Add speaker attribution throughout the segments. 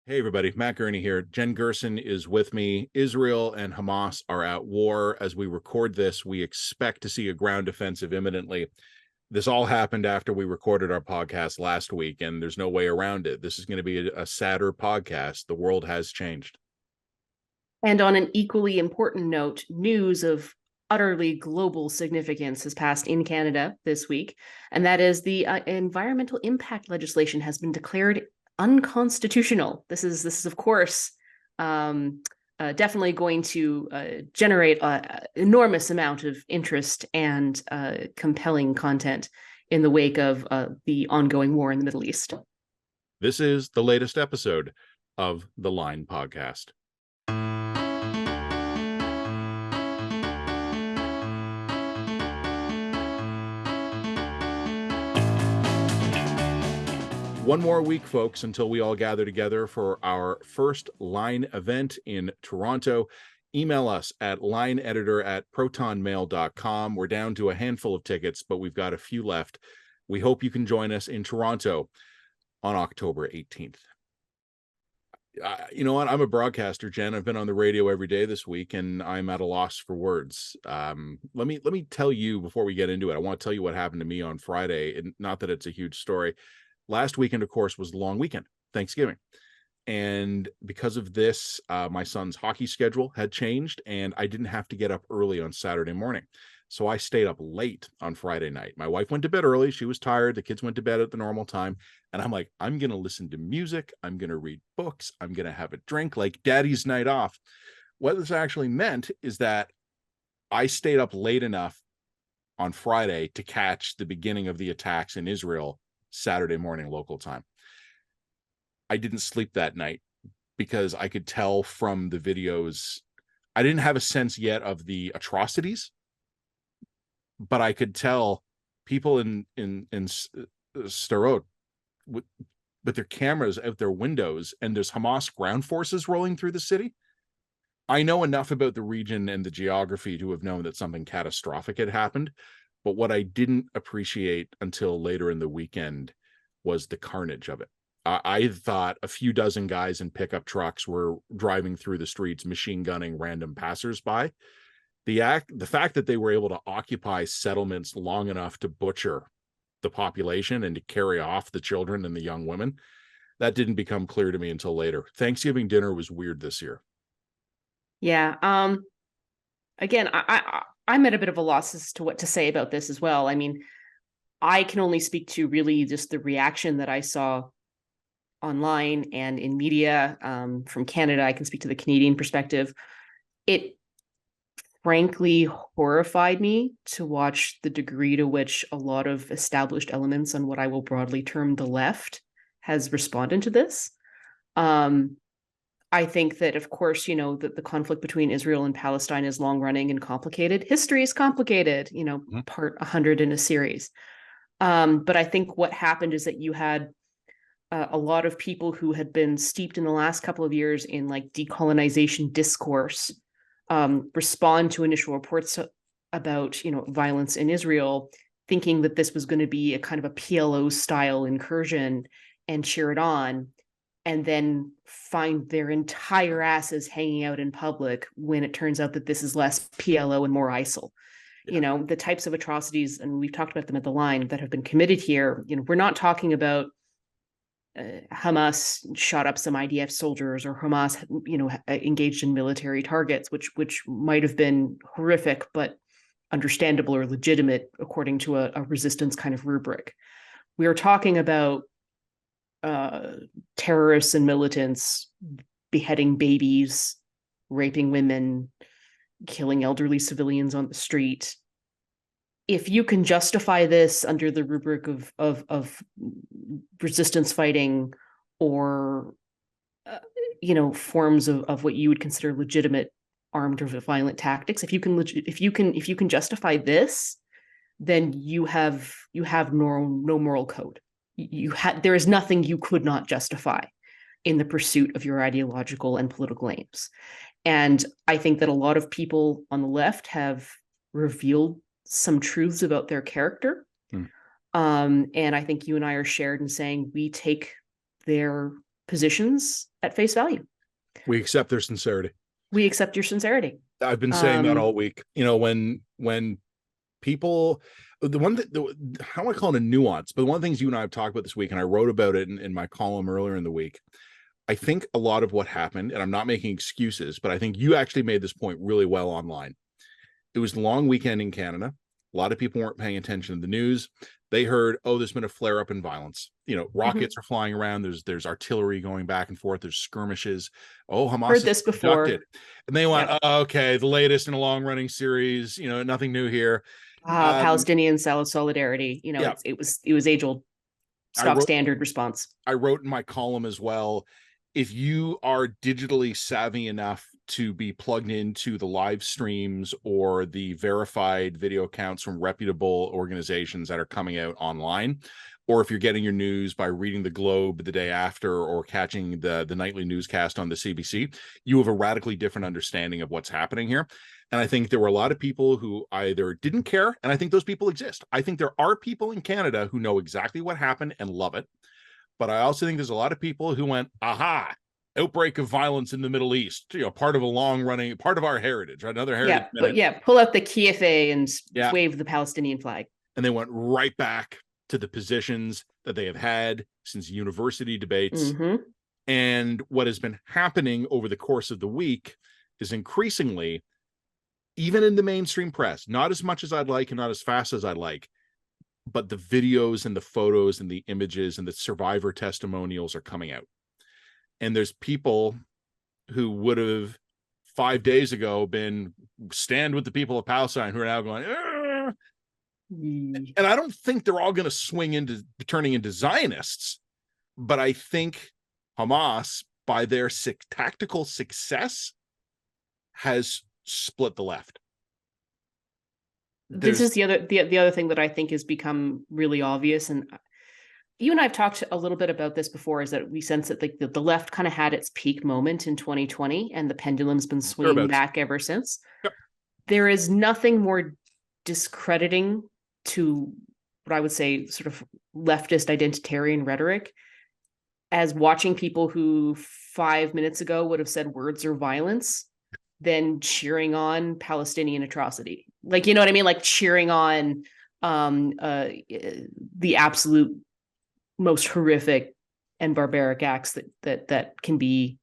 Speaker 1: Hey, everybody. Matt Gurney here. Gerson is with me. Israel and Hamas are at war. As we record this, we expect to see a ground offensive imminently. This all happened after we recorded our podcast last week, and there's no way around it. This is going to be a sadder podcast. The world has changed.
Speaker 2: And on an equally important note, news of utterly global significance has passed in Canada this week, and that is the environmental impact legislation has been declared unconstitutional. This is of course definitely going to generate an enormous amount of interest and compelling content in the wake of the ongoing war in the Middle East.
Speaker 1: This is the latest episode of the Line Podcast. One more week, folks, until we all gather together for our first Line event in Toronto. Email us at lineeditor@protonmail.com. We're down to a handful of tickets, but we've got a few left. We hope you can join us in Toronto on October 18th. You know what? I'm a broadcaster, Jen. I've been on the radio every day this week, and I'm at a loss for words. Let me tell you before we get into it. I want to tell you what happened to me on Friday, and not that it's a huge story. Last weekend, of course, was the long weekend, Thanksgiving. And because of this, my son's hockey schedule had changed, and I didn't have to get up early on Saturday morning. So I stayed up late on Friday night. My wife went to bed early. She was tired. The kids went to bed at the normal time. And I'm like, I'm going to listen to music. I'm going to read books. I'm going to have a drink, like daddy's night off. What this actually meant is that I stayed up late enough on Friday to catch the beginning of the attacks in Israel Saturday morning local time. I didn't sleep that night because I could tell from the videos. I didn't have a sense yet of the atrocities, but I could tell people in Sderot with their cameras out their windows, and there's Hamas ground forces rolling through the city. I know enough about the region and the geography to have known that something catastrophic had happened. But what I didn't appreciate until later in the weekend was the carnage of it. I thought a few dozen guys in pickup trucks were driving through the streets, machine gunning random passersby. The fact that they were able to occupy settlements long enough to butcher the population and to carry off the children and the young women, that didn't become clear to me until later. Thanksgiving dinner was weird this year.
Speaker 2: Yeah. Again, I'm at a bit of a loss as to what to say about this as well. I mean, I can only speak to really just the reaction that I saw online and in media from Canada. I can speak to the Canadian perspective. It frankly horrified me to watch the degree to which a lot of established elements on what I will broadly term the left has responded to this. I think that, of course, that the conflict between Israel and Palestine is long running and complicated. History is complicated, part 100 in a series. But I think what happened is that you had a lot of people who had been steeped in the last couple of years in like decolonization discourse respond to initial reports about, violence in Israel, thinking that this was going to be a kind of a PLO style incursion and cheer it on, and then find their entire asses hanging out in public when it turns out that this is less PLO and more ISIL. Yeah. The types of atrocities, and we've talked about them at the line, that have been committed here. We're not talking about Hamas shot up some IDF soldiers, or Hamas, engaged in military targets, which might have been horrific, but understandable or legitimate according to a resistance kind of rubric. We are talking about terrorists and militants beheading babies, raping women, killing elderly civilians on the street. If you can justify this under the rubric of resistance fighting or forms of what you would consider legitimate armed or violent tactics, if you can justify this, then you have no moral code. There is nothing you could not justify in the pursuit of your ideological and political aims. And I think that a lot of people on the left have revealed some truths about their character. And I think you and I are shared in saying we take their positions at face value.
Speaker 1: We accept their sincerity.
Speaker 2: We accept your sincerity.
Speaker 1: I've been saying that all week. When people, I don't want to call it a nuance, but one of the things you and I have talked about this week, and I wrote about it in my column earlier in the week, I think a lot of what happened, and I'm not making excuses, but I think you actually made this point really well online. It was the long weekend in Canada. A lot of people weren't paying attention to the news. They heard, oh, there's been a flare up in violence. Rockets are flying around. There's artillery going back and forth. There's skirmishes. Oh, Hamas
Speaker 2: heard this before.
Speaker 1: And they went, oh, okay, the latest in a long running series. Nothing new here.
Speaker 2: Palestinian solidarity. It was age old stock standard response.
Speaker 1: I wrote in my column as well, if you are digitally savvy enough to be plugged into the live streams or the verified video accounts from reputable organizations that are coming out online, or if you're getting your news by reading the Globe the day after or catching the nightly newscast on the CBC, you have a radically different understanding of what's happening here. And I think there were a lot of people who either didn't care, and I think those people exist. I think there are people in Canada who know exactly what happened and love it. But I also think there's a lot of people who went, aha, outbreak of violence in the Middle East, part of a long-running, part of our heritage, right? Another heritage.
Speaker 2: Pull out the Kiev and wave the Palestinian flag.
Speaker 1: And they went right back to the positions that they have had since university debates. And what has been happening over the course of the week is increasingly, even in the mainstream press, not as much as I'd like and not as fast as I'd like, but the videos and the photos and the images and the survivor testimonials are coming out. And there's people who would have 5 days ago been stand with the people of Palestine who are now going, and I don't think they're all going to swing into turning into Zionists, but I think Hamas, by their tactical success, has split the left.
Speaker 2: This is the other thing that I think has become really obvious, and you and I have talked a little bit about this before, is that we sense that the left kind of had its peak moment in 2020, and the pendulum's been swinging back ever since.
Speaker 1: Yep.
Speaker 2: There is nothing more discrediting to what I would say sort of leftist identitarian rhetoric as watching people who 5 minutes ago would have said words or violence than cheering on Palestinian atrocity. Like, you know what I mean? Like cheering on the absolute most horrific and barbaric acts that can be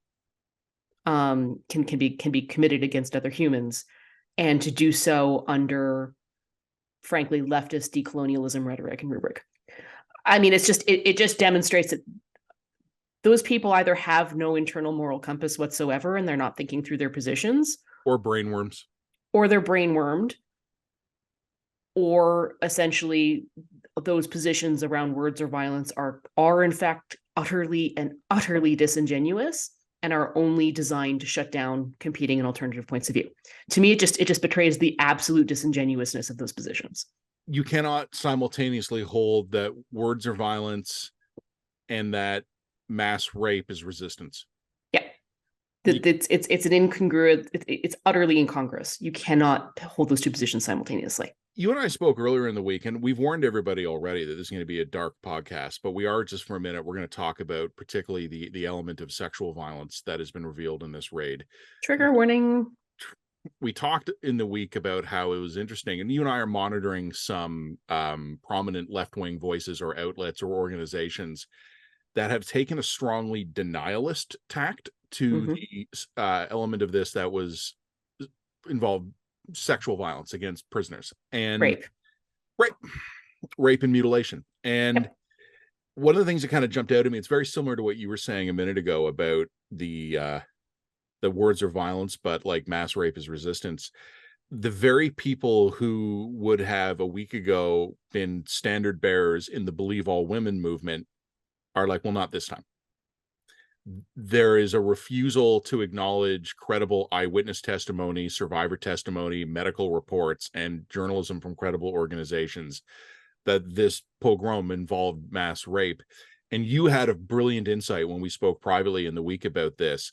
Speaker 2: committed against other humans, and to do so under, frankly, leftist decolonialism rhetoric and rubric. I mean, it just demonstrates that those people either have no internal moral compass whatsoever and they're not thinking through their positions,
Speaker 1: or brainworms,
Speaker 2: or they're brainwormed, or essentially those positions around words or violence are in fact utterly disingenuous and are only designed to shut down competing and alternative points of view. To me, it just betrays the absolute disingenuousness of those positions.
Speaker 1: You cannot simultaneously hold that words are violence and that mass rape is resistance.
Speaker 2: Yeah. It's an incongruent, it's utterly incongruous. You cannot hold those two positions simultaneously.
Speaker 1: You and I spoke earlier in the week, and we've warned everybody already that this is going to be a dark podcast, but we are, just for a minute, we're going to talk about particularly the element of sexual violence that has been revealed in this raid.
Speaker 2: Trigger warning.
Speaker 1: We talked in the week about how it was interesting, and you and I are monitoring some prominent left-wing voices or outlets or organizations that have taken a strongly denialist tact to the element of this that was involved sexual violence against prisoners and rape and mutilation. And one of the things that kind of jumped out at me, it's very similar to what you were saying a minute ago about the words are violence, but like mass rape is resistance. The very people who would have a week ago been standard bearers in the Believe All Women movement are like, well, not this time. There is a refusal to acknowledge credible eyewitness testimony, survivor testimony, medical reports, and journalism from credible organizations that this pogrom involved mass rape. And you had a brilliant insight when we spoke privately in the week about this.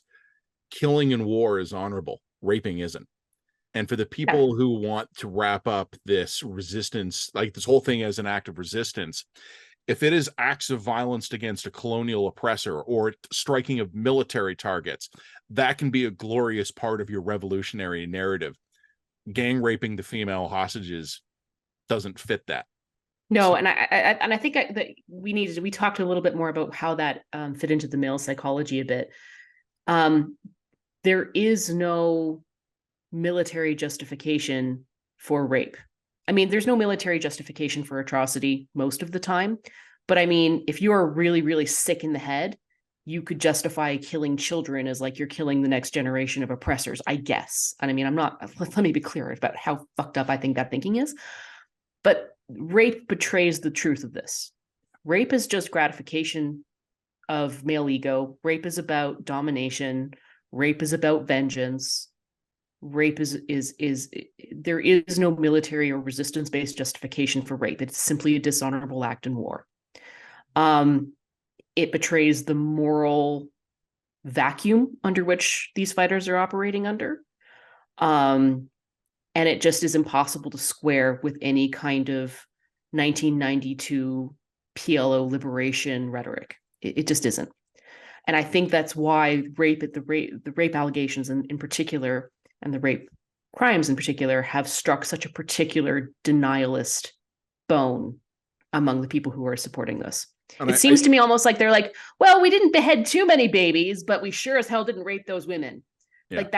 Speaker 1: Killing in war is honorable. Raping isn't. And for the people who want to wrap up this resistance, like this whole thing as an act of resistance, if it is acts of violence against a colonial oppressor or striking of military targets, that can be a glorious part of your revolutionary narrative. Gang raping the female hostages doesn't fit that.
Speaker 2: No, and I think that we talked a little bit more about how that fit into the male psychology a bit. There is no military justification for rape. I mean, there's no military justification for atrocity most of the time. But I mean, if you are really, really sick in the head, you could justify killing children as like you're killing the next generation of oppressors, I guess. And I mean, let me be clear about how fucked up I think that thinking is. But rape betrays the truth of this. Rape is just gratification of male ego. Rape is about domination. Rape is about vengeance. Rape is there is no military or resistance-based justification for rape. It's simply a dishonorable act in war. It betrays the moral vacuum under which these fighters are operating under. And it just is impossible to square with any kind of 1992 PLO liberation rhetoric. It just isn't. And I think that's why the rape allegations in particular, and the rape crimes in particular, have struck such a particular denialist bone among the people who are supporting this. And it seems to me almost like they're like, well, we didn't behead too many babies, but we sure as hell didn't rape those women. Yeah. Like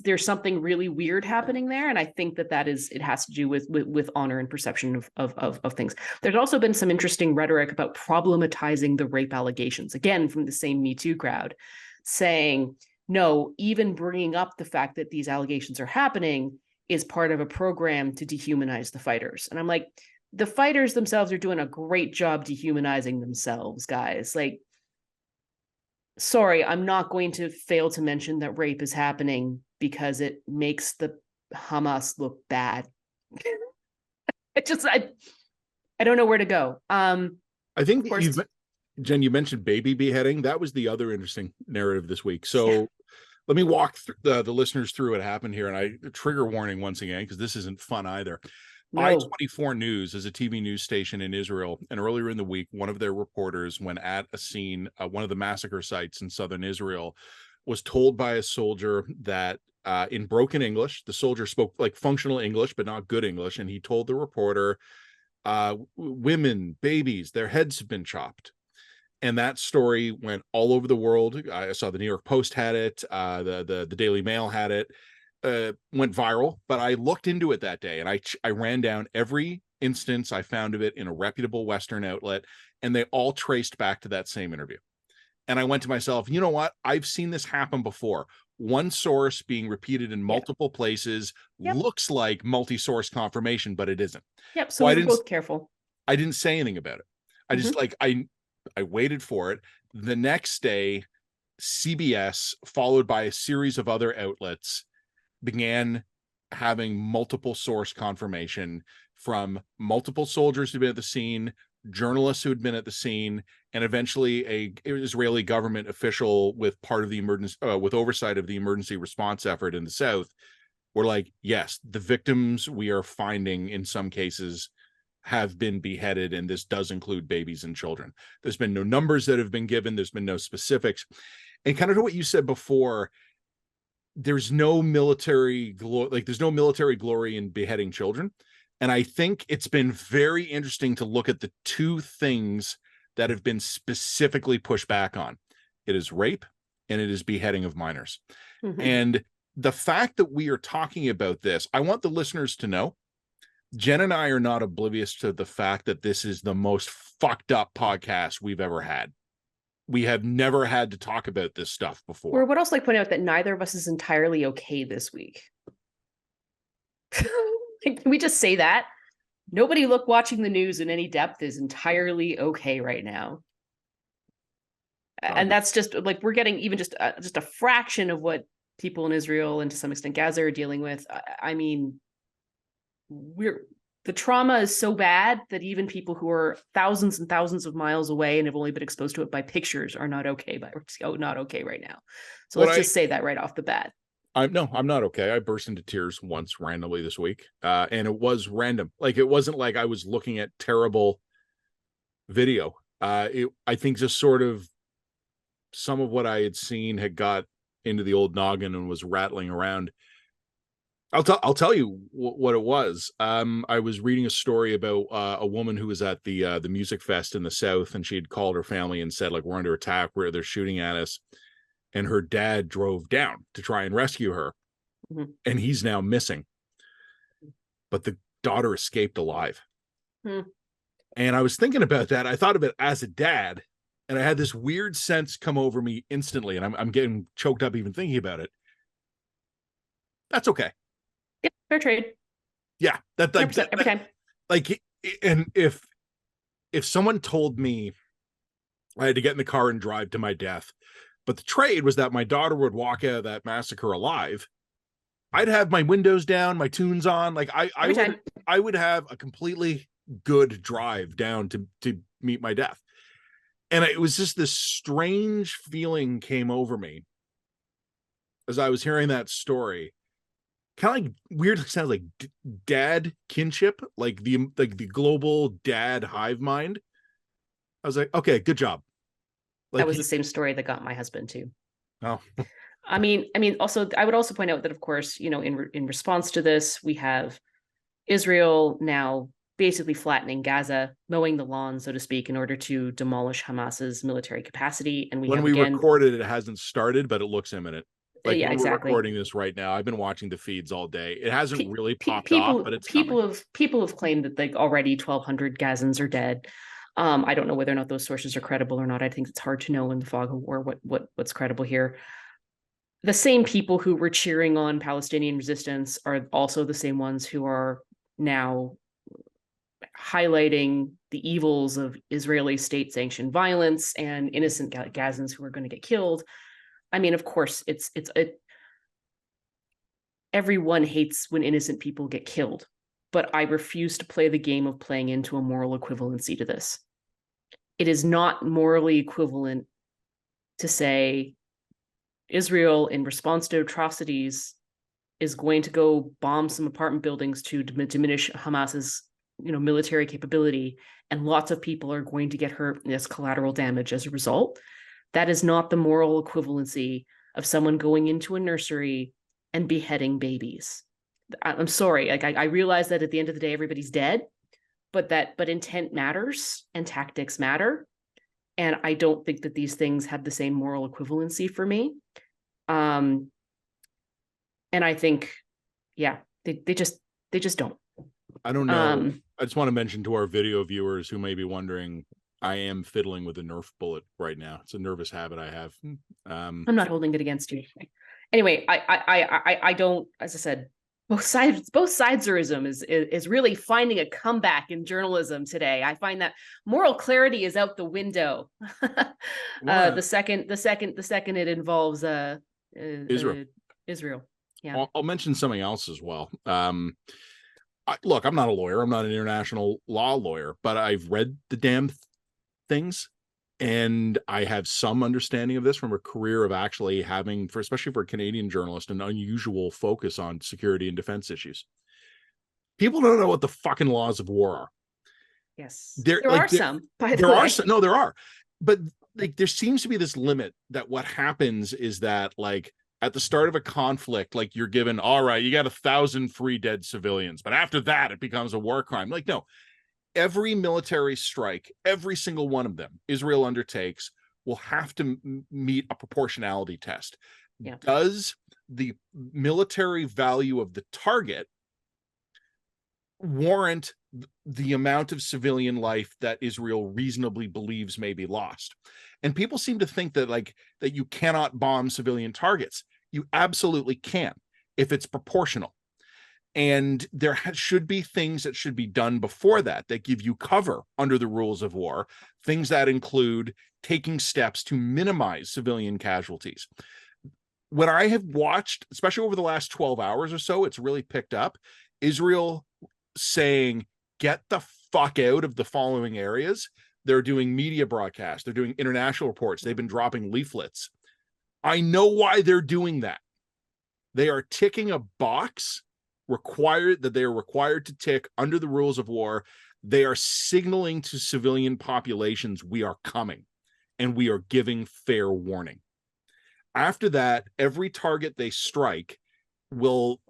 Speaker 2: there's something really weird happening there. And I think it has to do with honor and perception of things. There's also been some interesting rhetoric about problematizing the rape allegations, again, from the same Me Too crowd, saying, no, even bringing up the fact that these allegations are happening is part of a program to dehumanize the fighters. And I'm like, the fighters themselves are doing a great job dehumanizing themselves, guys. Like, sorry, I'm not going to fail to mention that rape is happening because it makes the Hamas look bad. I don't know where to go.
Speaker 1: I think Jen, you mentioned baby beheading. That was the other interesting narrative this week. So let me walk the listeners through what happened here. And I trigger warning once again, because this isn't fun either. No. I-24 News is a TV news station in Israel. And earlier in the week, one of their reporters, when at a scene, one of the massacre sites in southern Israel, was told by a soldier that in broken English, the soldier spoke like functional English, but not good English. And he told the reporter, women, babies, their heads have been chopped. And that story went all over the world. I saw the New York Post had it. The Daily Mail had it. Went viral, but I looked into it that day and I ran down every instance I found of it in a reputable Western outlet, and they all traced back to that same interview. And I went to myself, you know what? I've seen this happen before. One source being repeated in multiple places looks like multi-source confirmation, but it isn't.
Speaker 2: Yep. So we're both careful.
Speaker 1: I didn't say anything about it. I just I waited for it. The next day, CBS, followed by a series of other outlets, began having multiple source confirmation from multiple soldiers who'd been at the scene, journalists who had been at the scene, and eventually an Israeli government official with part of the emergency, with oversight of the emergency response effort in the south, were like, yes, the victims we are finding in some cases have been beheaded, and this does include babies and children. There's been no numbers that have been given. There's been no specifics. And kind of to what you said before, there's no military glory, like there's no military glory in beheading children. And I think it's been very interesting to look at the two things that have been specifically pushed back on. It is rape and it is beheading of minors. And the fact that we are talking about this, I want the listeners to know, Jen and I are not oblivious to the fact that this is the most fucked up podcast we've ever had. We have never had to talk about this stuff before.
Speaker 2: Or what else, like, point out that neither of us is entirely okay this week. Can we just say that? Nobody watching the news in any depth is entirely okay right now. And that's just like, we're getting even just a fraction of what people in Israel and to some extent Gaza are dealing with. I mean, the trauma is so bad that even people who are thousands and thousands of miles away and have only been exposed to it by pictures are not okay, not okay right now. So let's just say that right off the bat.
Speaker 1: I'm not okay. I burst into tears once randomly this week. And it was random. Like, it wasn't like I was looking at terrible video. I think just sort of some of what I had seen had got into the old noggin and was rattling around. I'll tell you what it was. I was reading a story about a woman who was at the music fest in the South, and she had called her family and said, like, we're under attack, where they're shooting at us. And her dad drove down to try and rescue her, and he's now missing. But the daughter escaped alive. And I was thinking about that. I thought of it as a dad, and I had this weird sense come over me instantly, and I'm getting choked up even thinking about it. That's okay.
Speaker 2: Yep, fair trade.
Speaker 1: Yeah,
Speaker 2: every time.
Speaker 1: Like, and if someone told me I had to get in the car and drive to my death, but the trade was that my daughter would walk out of that massacre alive, I'd have my windows down, my tunes on. Like I would have a completely good drive down to meet my death. And it was just this strange feeling came over me as I was hearing that story. Kind of like weirdly sounds like dad kinship, like the global dad hive mind. I was like, okay, good job.
Speaker 2: Like, that was the same story that got my husband too.
Speaker 1: Oh,
Speaker 2: I mean, also, I would also point out that, of course, you know, in response to this, we have Israel now basically flattening Gaza, mowing the lawn, so to speak, in order to demolish Hamas's military capacity. And
Speaker 1: when we recorded, it hasn't started, but it looks imminent. Like,
Speaker 2: yeah, exactly.
Speaker 1: We're recording this right now. I've been watching the feeds all day. It hasn't really popped off, but it's
Speaker 2: people have claimed that like already 1,200 Gazans are dead. I don't know whether or not those sources are credible or not. I think it's hard to know in the fog of war what's credible here. The same people who were cheering on Palestinian resistance are also the same ones who are now highlighting the evils of Israeli state-sanctioned violence and innocent Gazans who are going to get killed. I mean, of course, everyone hates when innocent people get killed, but I refuse to play the game of playing into a moral equivalency to this. It is not morally equivalent to say Israel, in response to atrocities, is going to go bomb some apartment buildings to diminish Hamas's, you know, military capability, and lots of people are going to get hurt as collateral damage as a result. That is not the moral equivalency of someone going into a nursery and beheading babies. I'm sorry. Like, I realize that at the end of the day, everybody's dead, but intent matters and tactics matter. And I don't think that these things have the same moral equivalency for me. And I think, yeah, they just don't.
Speaker 1: I don't know. I just want to mention to our video viewers who may be wondering, I am fiddling with a Nerf bullet right now. It's a nervous habit I have.
Speaker 2: I'm not holding it against you. Anyway, I don't, as I said, both sideserism is really finding a comeback in journalism today. I find that moral clarity is out the window. The second it involves Israel. Yeah.
Speaker 1: I'll mention something else as well. Look, I'm not a lawyer. I'm not an international law lawyer, but I've read the damn things, and I have some understanding of this from a career of actually having, especially for a Canadian journalist, an unusual focus on security and defense issues. People don't know what the fucking laws of war are.
Speaker 2: Yes, there are some. By the way,
Speaker 1: no, there are, but like there seems to be this limit that what happens is that, like, at the start of a conflict, like, you're given, all right, you got 1,000 free dead civilians, but after that, it becomes a war crime. Like, no, every military strike, every single one of them Israel undertakes, will have to meet a proportionality test. Yeah. Does the military value of the target warrant the amount of civilian life that Israel reasonably believes may be lost? And people seem to think that, like, that you cannot bomb civilian targets. You absolutely can, if it's proportional. And there should be things that should be done before that give you cover under the rules of war, things that include taking steps to minimize civilian casualties. When I have watched, especially over the last 12 hours or so, it's really picked up. Israel saying, get the fuck out of the following areas. They're doing media broadcasts. They're doing international reports. They've been dropping leaflets. I know why they're doing that. They are ticking a box they are required to tick under the rules of war, They are signaling to civilian populations, we are coming, and we are giving fair warning. After that, every target they strike will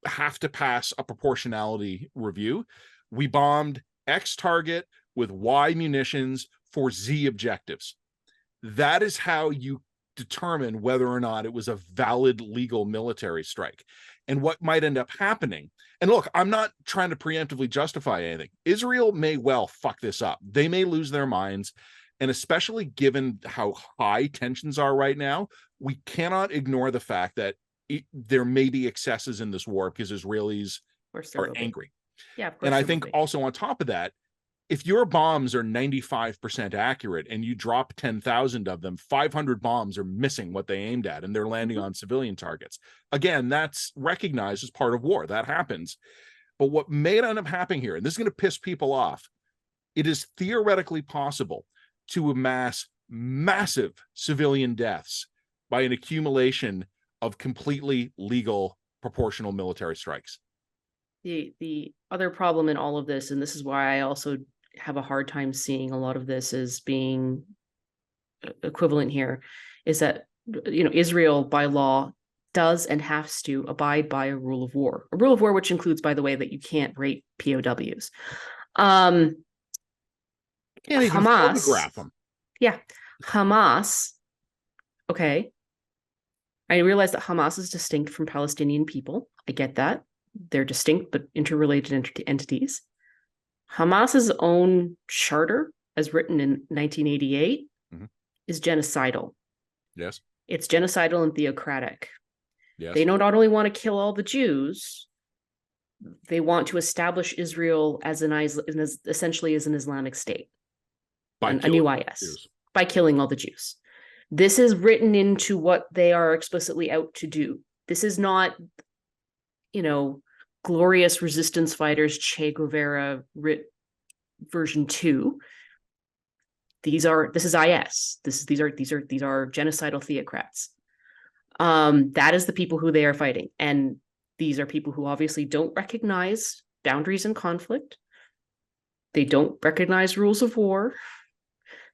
Speaker 1: have to pass a proportionality review. We bombed X target with Y munitions for Z objectives. That is how you determine whether or not it was a valid legal military strike. And what might end up happening, and look, I'm not trying to preemptively justify anything. Israel may well fuck this up. They may lose their minds. And especially given how high tensions are right now, we cannot ignore the fact that there may be excesses in this war because Israelis are angry.
Speaker 2: Yeah, of course.
Speaker 1: And I think also on top of that, if your bombs are 95% accurate and you drop 10,000 of them, 500 bombs are missing what they aimed at and they're landing on civilian targets. Again, that's recognized as part of war. That happens. But what may end up happening here, and this is going to piss people off, it is theoretically possible to amass massive civilian deaths by an accumulation of completely legal proportional military strikes.
Speaker 2: The other problem in all of this, and this is why I also have a hard time seeing a lot of this as being equivalent here, is that, you know, Israel by law does and has to abide by a rule of war, which includes, by the way, that you can't rape POWs.
Speaker 1: Can't even
Speaker 2: Hamas,
Speaker 1: photograph them.
Speaker 2: Yeah, Hamas. Okay, I realize that Hamas is distinct from Palestinian people. I get that. They're distinct but interrelated entities. Hamas's own charter, as written in 1988, is genocidal.
Speaker 1: Yes.
Speaker 2: It's genocidal and theocratic.
Speaker 1: Yes.
Speaker 2: They not only want to kill all the Jews, they want to establish Israel as essentially as an Islamic state, a new IS, by killing all the Jews. This is written into what they are explicitly out to do. This is not, you know, glorious resistance fighters Che Guevara version 2. This is IS. These are genocidal theocrats. That is the people who they are fighting. And these are people who obviously don't recognize boundaries and conflict. They don't recognize rules of war.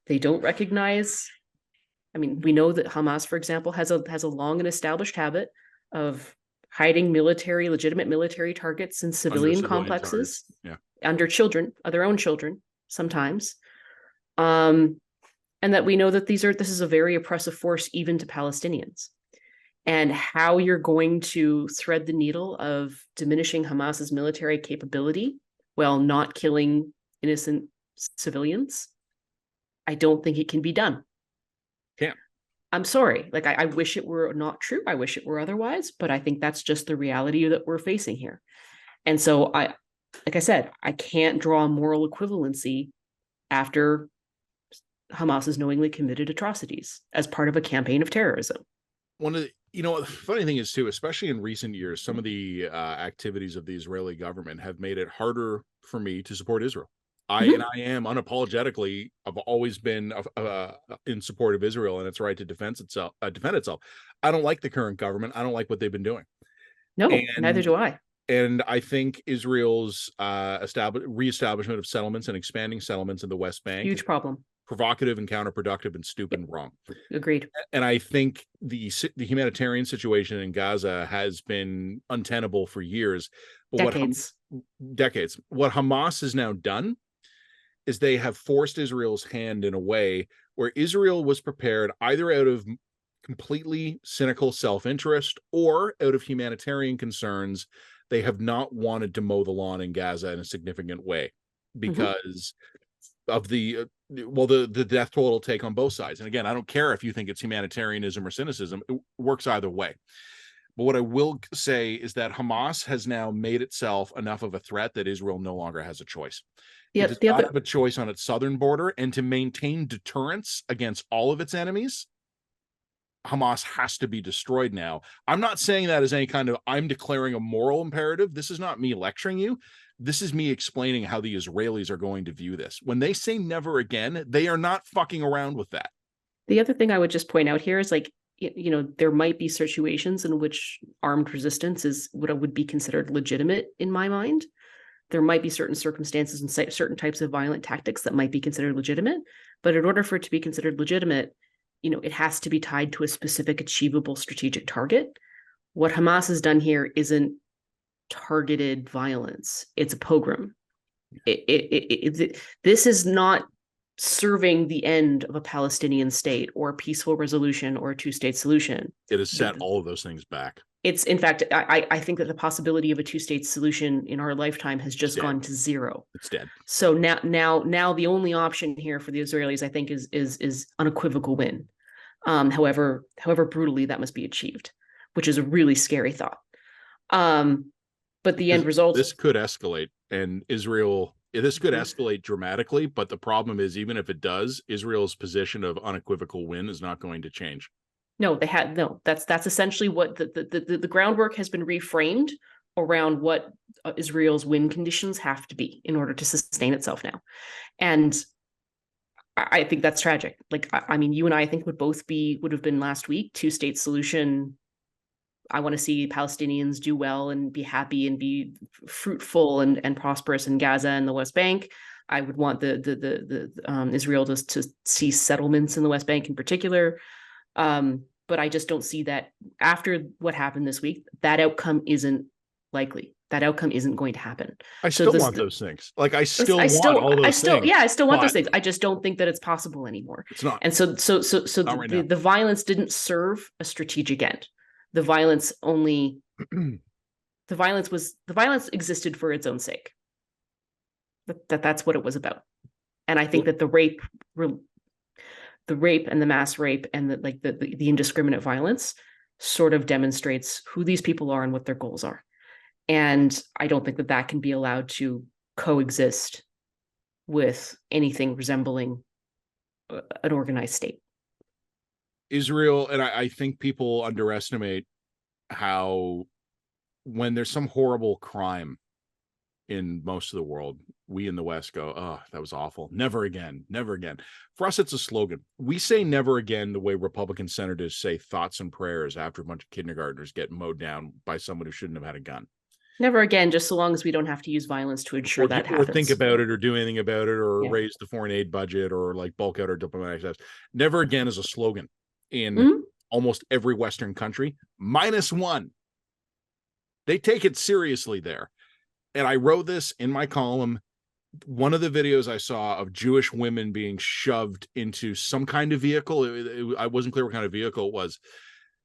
Speaker 2: They don't recognize, I mean, we know that Hamas, for example, has a long and established habit of hiding legitimate military targets in civilian complexes, under their own children, sometimes. And that we know that this is a very oppressive force even to Palestinians. And how you're going to thread the needle of diminishing Hamas's military capability while not killing innocent civilians, I don't think it can be done.
Speaker 1: Yeah.
Speaker 2: I'm sorry. Like, I wish it were not true. I wish it were otherwise, but I think that's just the reality that we're facing here. And so like I said, I can't draw a moral equivalency after Hamas has knowingly committed atrocities as part of a campaign of terrorism.
Speaker 1: The funny thing is too, especially in recent years, some of the activities of the Israeli government have made it harder for me to support Israel. I am unapologetically, I've always been in support of Israel and its right to defend itself. I don't like the current government. I don't like what they've been doing.
Speaker 2: No, neither do I.
Speaker 1: And I think Israel's reestablishment of settlements and expanding settlements in the West Bank,
Speaker 2: huge problem,
Speaker 1: provocative and counterproductive and stupid and wrong.
Speaker 2: Agreed.
Speaker 1: And I think the humanitarian situation in Gaza has been untenable for years. But decades. What Hamas has now done is they have forced Israel's hand in a way where Israel was prepared, either out of completely cynical self-interest or out of humanitarian concerns. They have not wanted to mow the lawn in Gaza in a significant way because of the death toll it'll take on both sides. And again, I don't care if you think it's humanitarianism or cynicism. It works either way. But what I will say is that Hamas has now made itself enough of a threat that Israel no longer has a choice. It does not have a choice on its southern border, and to maintain deterrence against all of its enemies, Hamas has to be destroyed now. I'm not saying that as any kind of, I'm declaring a moral imperative. This is not me lecturing you. This is me explaining how the Israelis are going to view this. When they say never again, they are not fucking around with that.
Speaker 2: The other thing I would just point out here is, like, you know, there might be situations in which armed resistance is what would be considered legitimate in my mind. there might be certain circumstances and certain types of violent tactics that might be considered legitimate. But in order for it to be considered legitimate, it has to be tied to a specific achievable strategic target. What Hamas has done here isn't targeted violence. It's a pogrom. This is not serving the end of a Palestinian state or a peaceful resolution or a two-state solution.
Speaker 1: It has set all of those things back.
Speaker 2: It's, in fact, I think that the possibility of a two-state solution in our lifetime has just gone to zero.
Speaker 1: It's dead.
Speaker 2: So now the only option here for the Israelis, I think, is unequivocal win. However brutally that must be achieved, which is a really scary thought. But the end result,
Speaker 1: this could escalate, and this could escalate dramatically. But the problem is, even if it does, Israel's position of unequivocal win is not going to change.
Speaker 2: No, that's essentially what the groundwork has been reframed around what Israel's win conditions have to be in order to sustain itself now. And I think that's tragic. Like, I mean, you and I think would have been last week, two-state solution. I want to see Palestinians do well and be happy and be fruitful and prosperous in Gaza and the West Bank. I would want the Israel to see settlements in the West Bank in particular. But I just don't see that after what happened this week, that outcome isn't likely. That outcome isn't going to happen.
Speaker 1: I still want those things. Like I still want all those things.
Speaker 2: Yeah, I still want those things. I just don't think that it's possible anymore.
Speaker 1: It's not.
Speaker 2: And so the violence didn't serve a strategic end. The violence existed for its own sake. That's what it was about. And I think that the rape and the mass rape and the indiscriminate violence sort of demonstrates who these people are and what their goals are. And I don't think that can be allowed to coexist with anything resembling an organized state.
Speaker 1: Israel, and I think people underestimate how when there's some horrible crime in most of the world, we in the West go, oh, that was awful. Never again. Never again. For us, it's a slogan. We say never again the way Republican senators say thoughts and prayers after a bunch of kindergartners get mowed down by someone who shouldn't have had a gun.
Speaker 2: Never again, just so long as we don't have to use violence to ensure that happens.
Speaker 1: Or think about it or do anything about it or raise the foreign aid budget or like bulk out our diplomatic staff. Never again is a slogan in almost every Western country, minus one. They take it seriously there. And I wrote this in my column. One of the videos I saw of Jewish women being shoved into some kind of vehicle, I wasn't clear what kind of vehicle it was,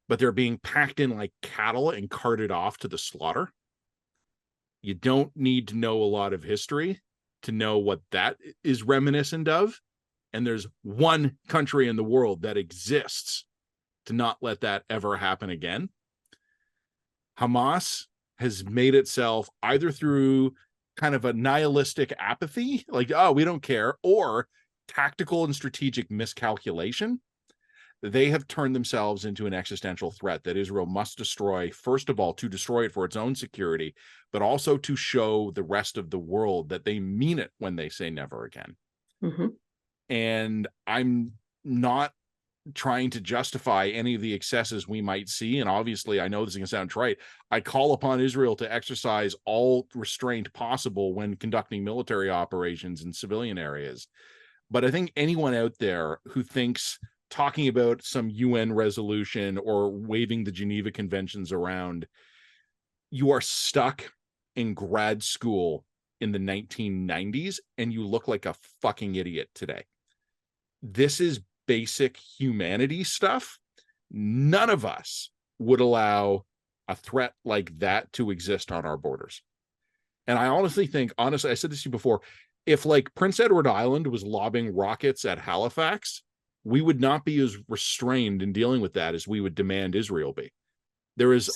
Speaker 1: but they're being packed in like cattle and carted off to the slaughter. You don't need to know a lot of history to know what that is reminiscent of. And there's one country in the world that exists to not let that ever happen again. Hamas has made itself either through kind of a nihilistic apathy, like, oh, we don't care, or tactical and strategic miscalculation. They have turned themselves into an existential threat that Israel must destroy, first of all, to destroy it for its own security, but also to show the rest of the world that they mean it when they say never again.
Speaker 2: Mm-hmm.
Speaker 1: And I'm not trying to justify any of the excesses we might see. And obviously, I know this is going to sound trite. I call upon Israel to exercise all restraint possible when conducting military operations in civilian areas. But I think anyone out there who thinks talking about some UN resolution or waving the Geneva Conventions around, you are stuck in grad school in the 1990s and you look like a fucking idiot today. This is basic humanity stuff. None of us would allow a threat like that to exist on our borders. And I honestly think, I said this to you before, if like Prince Edward Island was lobbing rockets at Halifax, we would not be as restrained in dealing with that as we would demand Israel be. There is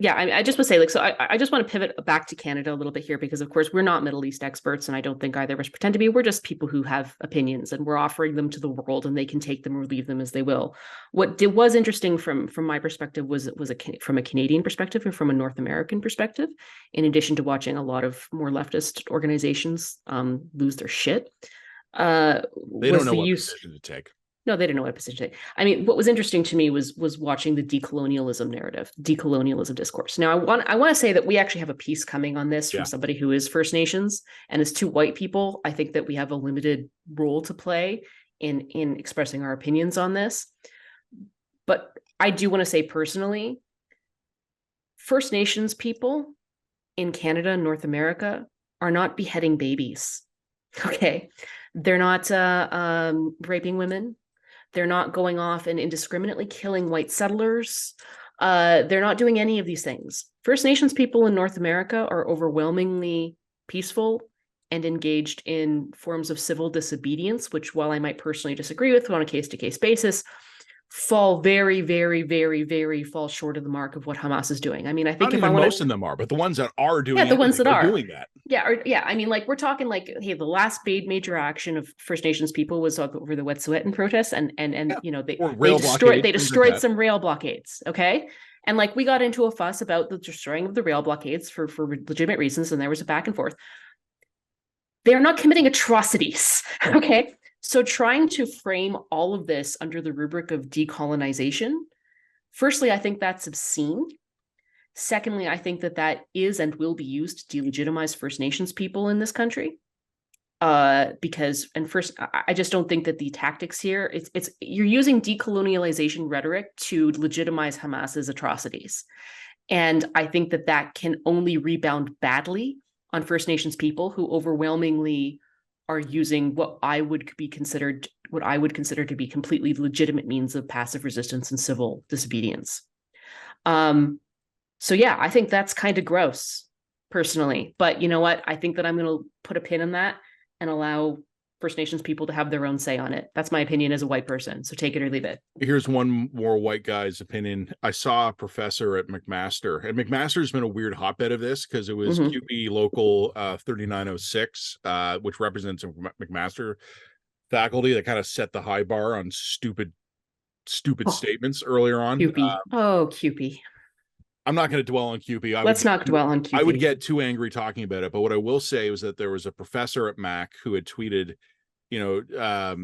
Speaker 2: I just would say, like, so I just want to pivot back to Canada a little bit here, because of course we're not Middle East experts, and I don't think either of us pretend to be. We're just people who have opinions, and we're offering them to the world, and they can take them or leave them as they will. What was interesting from my perspective was from a Canadian perspective and from a North American perspective, in addition to watching a lot of more leftist organizations lose their shit.
Speaker 1: They don't know what position to take.
Speaker 2: No, they didn't know what a position to take. I mean, what was interesting to me was watching the decolonialism narrative, decolonialism discourse. Now, I want to say that we actually have a piece coming on this from somebody who is First Nations, and as two white people, I think that we have a limited role to play in expressing our opinions on this. But I do want to say personally, First Nations people in Canada and North America are not beheading babies. Okay, they're not raping women. They're not going off and indiscriminately killing white settlers. They're not doing any of these things. First Nations people in North America are overwhelmingly peaceful and engaged in forms of civil disobedience, which, while I might personally disagree with on a case-to-case basis, fall very, very, very, very fall short of the mark of what Hamas is doing. I mean, I think
Speaker 1: if most of them are, but the ones that are doing,
Speaker 2: the ones that are
Speaker 1: doing that,
Speaker 2: I mean, like, we're talking like, hey, the last major action of First Nations people was over the Wet'suwet'en protests, and you know, they destroyed some rail blockades. Okay. And like, we got into a fuss about the destroying of the rail blockades for legitimate reasons, and there was a back and forth. They are not committing atrocities. Okay. So trying to frame all of this under the rubric of decolonization, firstly, I think that's obscene. Secondly, I think that is and will be used to delegitimize First Nations people in this country. Because, and first, I just don't think that the tactics here, you're using decolonialization rhetoric to legitimize Hamas's atrocities. And I think that can only rebound badly on First Nations people who overwhelmingly are using what I would consider to be completely legitimate means of passive resistance and civil disobedience. So yeah, I think that's kind of gross, personally. But you know what? I think that I'm going to put a pin in that and allow First Nations people to have their own say on it. That's my opinion as a white person. So take it or leave it.
Speaker 1: Here's one more white guy's opinion. I saw a professor at McMaster, and McMaster's been a weird hotbed of this because it was QB Local 3906, which represents McMaster faculty that kind of set the high bar on stupid statements earlier on.
Speaker 2: QP. QP.
Speaker 1: I'm not going to dwell on QP.
Speaker 2: Let's not dwell on QP.
Speaker 1: I would get too angry talking about it. But what I will say was that there was a professor at Mac who had tweeted, you know, I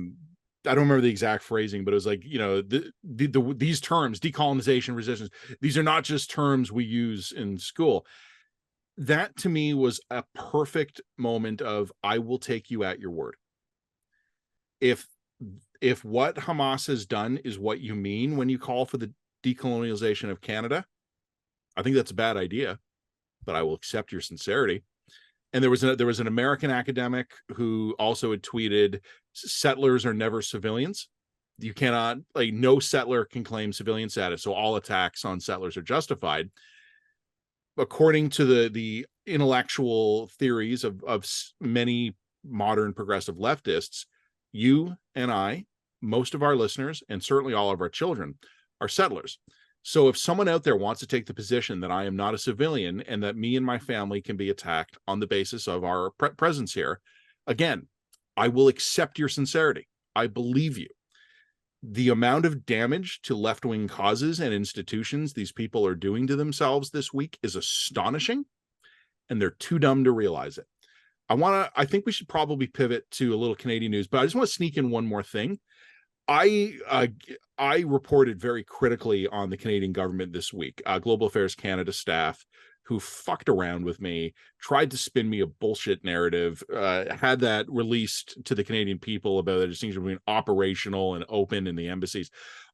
Speaker 1: don't remember the exact phrasing, but it was like, you know, these terms, decolonization, resistance, these are not just terms we use in school. That to me was a perfect moment of, I will take you at your word. If what Hamas has done is what you mean when you call for the decolonialization of Canada, I think that's a bad idea, but I will accept your sincerity. And there was an American academic who also had tweeted, settlers are never civilians. You cannot, like, no settler can claim civilian status. So all attacks on settlers are justified. According to the intellectual theories of many modern progressive leftists, you and I, most of our listeners, and certainly all of our children are settlers. So if someone out there wants to take the position that I am not a civilian and that me and my family can be attacked on the basis of our presence here, again, I will accept your sincerity. I believe you. The amount of damage to left-wing causes and institutions these people are doing to themselves this week is astonishing, and they're too dumb to realize it. I think we should probably pivot to a little Canadian news, but I just want to sneak in one more thing. I reported very critically on the Canadian government this week. Global Affairs Canada staff who fucked around with me, tried to spin me a bullshit narrative, had that released to the Canadian people about the distinction between operational and open in the embassies.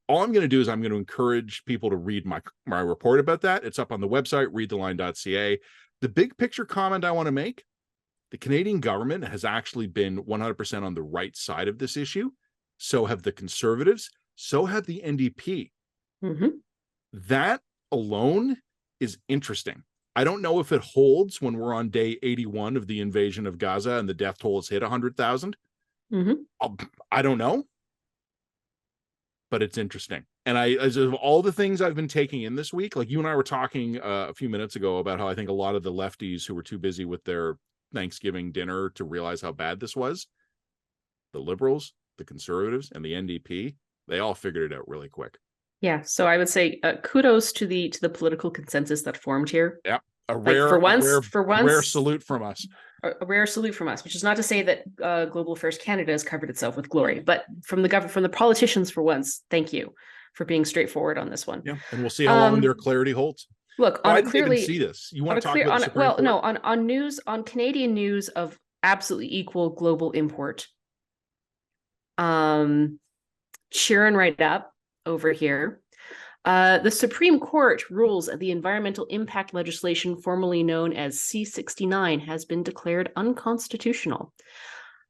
Speaker 1: All I'm going to do is I'm going to encourage people to read my report about that. It's up on the website, readtheline.ca. The big picture comment I want to make, the Canadian government has actually been 100% on the right side of this issue. So have the Conservatives, so have the NDP. That alone is interesting. I don't know if it holds when we're on day 81 of the invasion of Gaza and the death toll has hit 100,000. I don't know, but it's interesting. And as of all the things I've been taking in this week, like you and I were talking a few minutes ago about how I think a lot of the lefties who were too busy with their Thanksgiving dinner to realize how bad this was, the Liberals, the Conservatives, and the NDP, they all figured it out really quick.
Speaker 2: Yeah, so I would say kudos to the political consensus that formed here.
Speaker 1: Yeah,
Speaker 2: rare salute from us. a rare salute from us, which is not to say that Global Affairs Canada has covered itself with glory, but from the politicians for once, thank you for being straightforward on this one.
Speaker 1: Yeah, and we'll see how long their clarity holds.
Speaker 2: Look,
Speaker 1: I didn't even see this. You want to talk about the Supreme Court?
Speaker 2: No, on Canadian news of absolutely equal global import. Cheering right up over here. The Supreme Court rules that the environmental impact legislation formerly known as C-69 has been declared unconstitutional.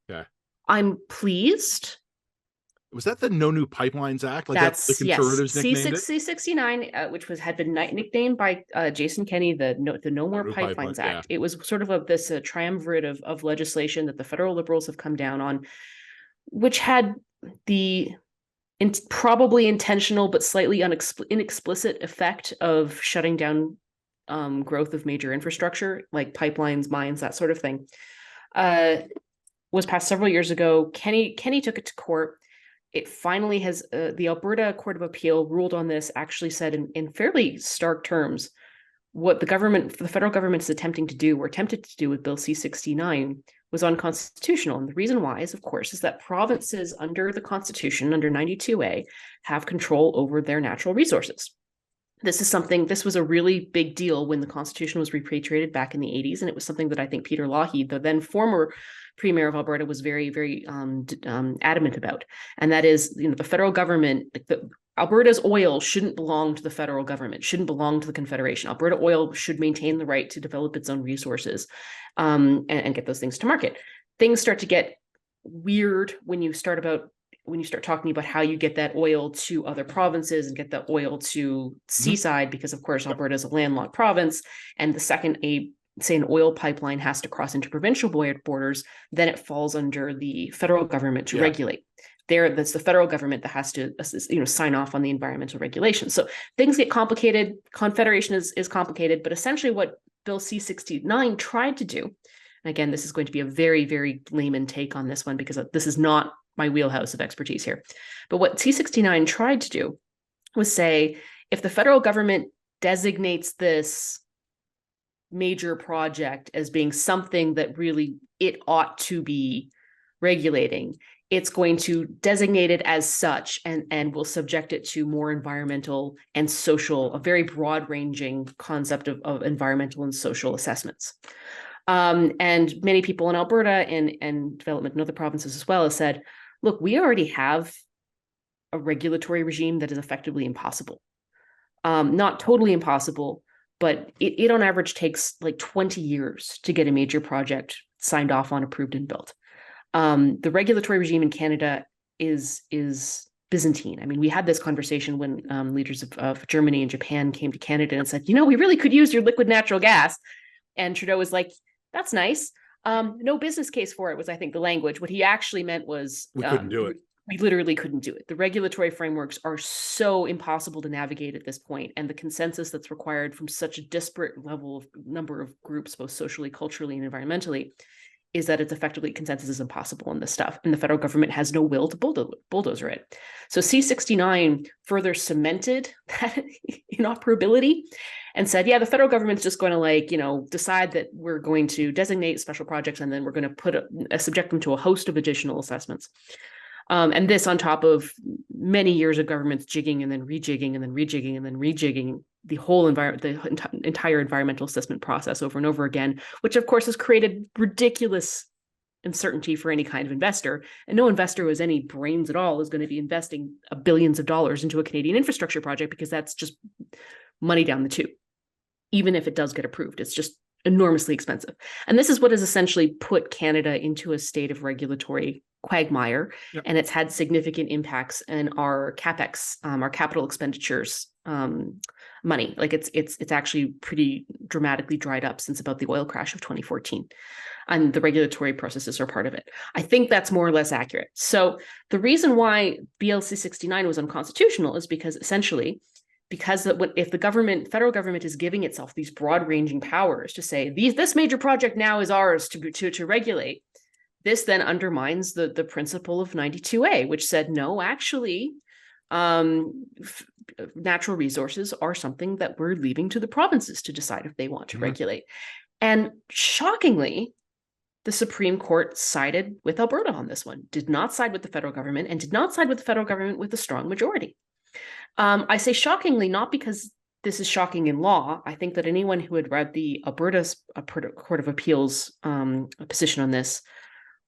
Speaker 1: Yeah.
Speaker 2: I'm pleased.
Speaker 1: Was that the No New Pipelines Act? Like that's the conservatives nicknamed it?
Speaker 2: C-69, which had been nicknamed by Jason Kenney the No More Pipelines Act. Yeah. It was sort of this triumvirate of legislation that the federal Liberals have come down on, which had the probably intentional but slightly inexplicit effect of shutting down growth of major infrastructure like pipelines, mines, that sort of thing. Was passed several years ago. Kenney took it to court. It finally has the Alberta Court of Appeal ruled on this, actually said in fairly stark terms what the federal government is attempted to do with Bill C-69 was unconstitutional. And the reason why is, of course, is that provinces under the Constitution, under 92A, have control over their natural resources. This was a really big deal when the Constitution was repatriated back in the 80s. And it was something that I think Peter Lougheed, the then former Premier of Alberta, was very, very adamant about. And that is, the federal government, Alberta's oil shouldn't belong to the federal government, shouldn't belong to the Confederation. Alberta Oil should maintain the right to develop its own resources and get those things to market. Things start to get weird when you start talking about how you get that oil to other provinces and get the oil to seaside, because of course Alberta is a landlocked province, and the second an oil pipeline has to cross into provincial borders, then it falls under the federal government to regulate. That's the federal government that has to sign off on the environmental regulations. So things get complicated. Confederation is complicated, but essentially what Bill C-69 tried to do, and again, this is going to be a very, very layman take on this one because this is not my wheelhouse of expertise here. But what C-69 tried to do was say, if the federal government designates this major project as being something that really it ought to be regulating, it's going to designate it as such and will subject it to more environmental and social, a very broad-ranging concept of environmental and social assessments. And many people in Alberta and development in other provinces as well have said, look, we already have a regulatory regime that is effectively impossible. Not totally impossible, but it on average takes like 20 years to get a major project signed off on, approved, and built. The regulatory regime in Canada is Byzantine. I mean, we had this conversation when leaders of Germany and Japan came to Canada and said, we really could use your liquid natural gas. And Trudeau was like, that's nice. No business case for it was, I think, the language. What he actually meant was
Speaker 1: we couldn't do it.
Speaker 2: We literally couldn't do it. The regulatory frameworks are so impossible to navigate at this point, and the consensus that's required from such a disparate number of groups, both socially, culturally, and environmentally, is that it's effectively consensus is impossible in this stuff, and the federal government has no will to bulldozer it. So C-69 further cemented that inoperability and said, the federal government's just going to decide that we're going to designate special projects, and then we're going to subject them to a host of additional assessments. And this on top of many years of governments jigging and then rejigging and then rejigging and then rejigging the whole entire environmental assessment process over and over again, which of course has created ridiculous uncertainty for any kind of investor. And no investor who has any brains at all is going to be investing billions of dollars into a Canadian infrastructure project, because that's just money down the tube. Even if it does get approved, it's just enormously expensive. And this is what has essentially put Canada into a state of regulatory quagmire. Yep. And it's had significant impacts in our CapEx, our capital expenditures money. Like it's actually pretty dramatically dried up since about the oil crash of 2014. And the regulatory processes are part of it. I think that's more or less accurate. So the reason why BLC 69 was unconstitutional is because essentially, if the federal government is giving itself these broad-ranging powers to say this major project now is ours to regulate, this then undermines the principle of 92A, which said no, actually, natural resources are something that we're leaving to the provinces to decide if they want to regulate. And shockingly, the Supreme Court sided with Alberta on this one, did not side with the federal government, and did not side with the federal government with a strong majority. I say shockingly, not because this is shocking in law. I think that anyone who had read the Alberta Court of Appeal's position on this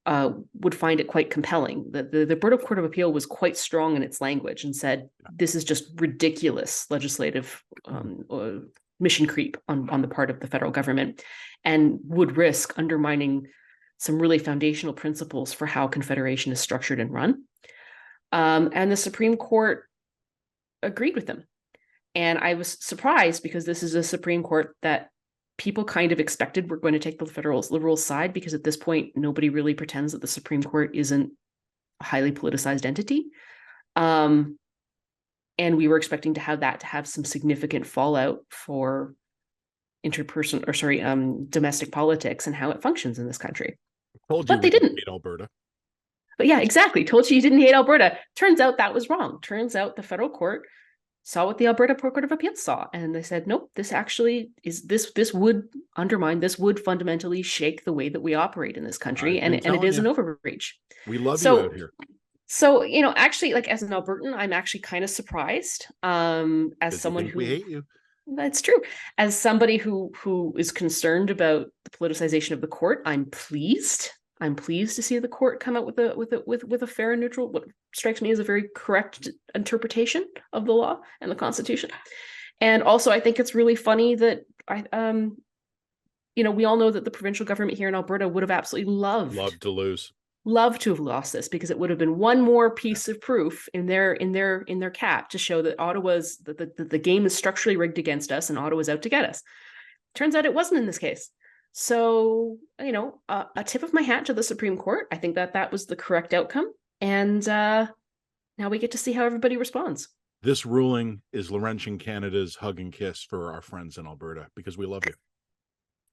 Speaker 2: would find it quite compelling. The Alberta Court of Appeal was quite strong in its language and said, this is just ridiculous legislative mission creep on the part of the federal government, and would risk undermining some really foundational principles for how Confederation is structured and run. And the Supreme Court agreed with them. And I was surprised, because this is a Supreme Court that people kind of expected were going to take the Liberals' side, because at this point, nobody really pretends that the Supreme Court isn't a highly politicized entity. And we were expecting to have some significant fallout for domestic politics and how it functions in this country. But they didn't.
Speaker 1: Hate Alberta.
Speaker 2: But yeah, exactly. Told you didn't hate Alberta. Turns out that was wrong. Turns out the federal court saw what the Alberta Court of Appeal saw, and they said, nope, this actually is this would undermine, this would fundamentally shake the way that we operate in this country, and it is an overreach.
Speaker 1: We love you out here.
Speaker 2: So, actually, like, as an Albertan, I'm actually kind of surprised. As someone who,
Speaker 1: we hate you.
Speaker 2: That's true. As somebody who is concerned about the politicization of the court, I'm pleased. I'm pleased to see the court come out with a fair and neutral, what strikes me as a very correct interpretation of the law and the Constitution. And also, I think it's really funny that we all know that the provincial government here in Alberta would have absolutely loved to have lost this, because it would have been one more piece of proof in their cap to show that the game is structurally rigged against us and Ottawa's out to get us. Turns out it wasn't in this case. So, a tip of my hat to the Supreme Court. I think that was the correct outcome. And now we get to see how everybody responds.
Speaker 1: This ruling is Laurentian Canada's hug and kiss for our friends in Alberta, because we love you.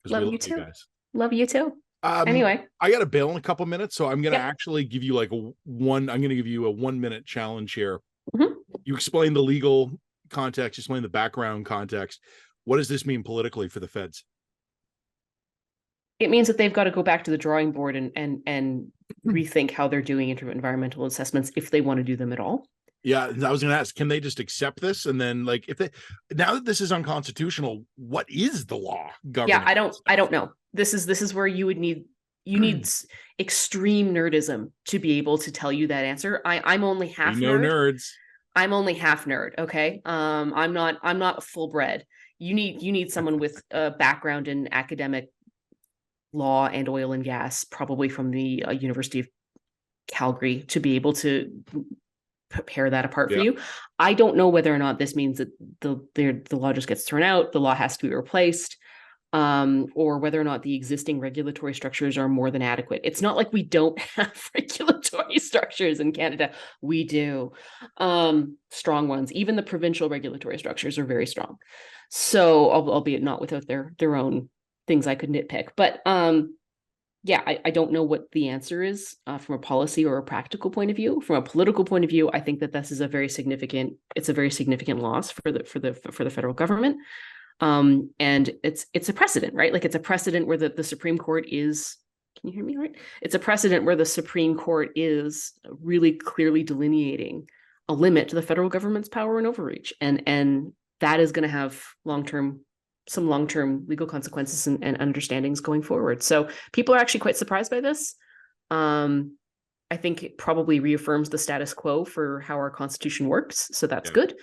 Speaker 2: Love you too. Guys. Love you too. Anyway,
Speaker 1: I got to bail in a couple minutes, so I'm going to actually give you I'm going to give you a 1-minute challenge here.
Speaker 2: Mm-hmm.
Speaker 1: You explain the legal context, explain the background context. What does this mean politically for the feds?
Speaker 2: It means that they've got to go back to the drawing board and rethink how they're doing environmental assessments, if they want to do them at all.
Speaker 1: Yeah, I was going to ask, can they just accept this? And then, now that this is unconstitutional, what is the law governing?
Speaker 2: Yeah, I don't know. This is where you need extreme nerdism to be able to tell you that answer. I'm only half nerd.
Speaker 1: Nerds.
Speaker 2: I'm only half nerd. Okay. I'm not full bred. You need someone with a background in academic law and oil and gas, probably from the University of Calgary, to be able to prepare that apart for you. I don't know whether or not this means that the law just gets thrown out, the law has to be replaced, or whether or not the existing regulatory structures are more than adequate. It's not like we don't have regulatory structures in Canada. We do. Strong ones. Even the provincial regulatory structures are very strong. So, albeit not without their own things I could nitpick. But I don't know what the answer is from a policy or a practical point of view. From a political point of view, I think that this is a very significant loss for the federal government. And it's a precedent, right? Like, it's a precedent where the Supreme Court is, can you hear me right? It's a precedent where the Supreme Court is really clearly delineating a limit to the federal government's power and overreach. And that is going to have some long-term legal consequences and understandings going forward. So people are actually quite surprised by this. I think it probably reaffirms the status quo for how our Constitution works. So that's good.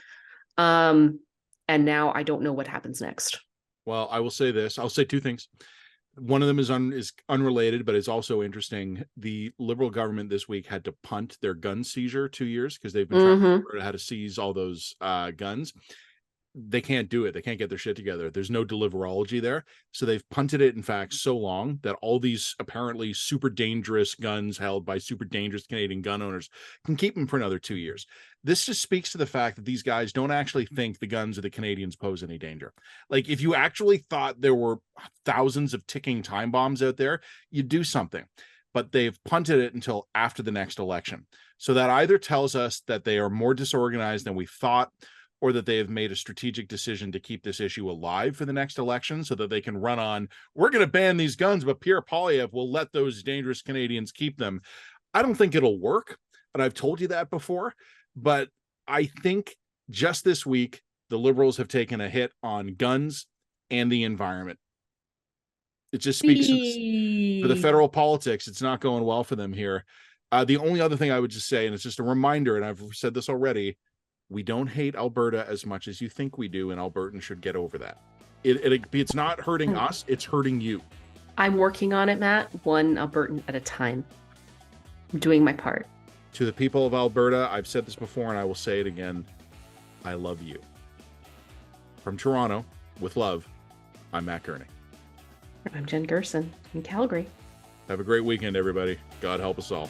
Speaker 2: And now I don't know what happens next.
Speaker 1: Well, I will say this. I'll say two things. One of them is unrelated, but it's also interesting. The Liberal government this week had to punt their gun seizure 2 years because they've been trying to figure out how to seize all those guns. They can't do it. They can't get their shit together. There's no deliverology there. So they've punted it, in fact, so long that all these apparently super dangerous guns held by super dangerous Canadian gun owners can keep them for another 2 years. This just speaks to the fact that these guys don't actually think the guns of the Canadians pose any danger. Like, if you actually thought there were thousands of ticking time bombs out there, you'd do something. But they've punted it until after the next election. So that either tells us that they are more disorganized than we thought, or that they have made a strategic decision to keep this issue alive for the next election so that they can run on, we're going to ban these guns, but Pierre Poilievre will let those dangerous Canadians keep them. I don't think it'll work. And I've told you that before, but I think just this week, the Liberals have taken a hit on guns and the environment. It just speaks for the federal politics. It's not going well for them here. The only other thing I would just say, and it's just a reminder, and I've said this already, we don't hate Alberta as much as you think we do, and Albertans should get over that. It's not hurting us, it's hurting you.
Speaker 2: I'm working on it, Matt, one Albertan at a time. I'm doing my part.
Speaker 1: To the people of Alberta, I've said this before, and I will say it again, I love you. From Toronto, with love, I'm Matt Gurney.
Speaker 2: I'm Jen Gerson in Calgary.
Speaker 1: Have a great weekend, everybody. God help us all.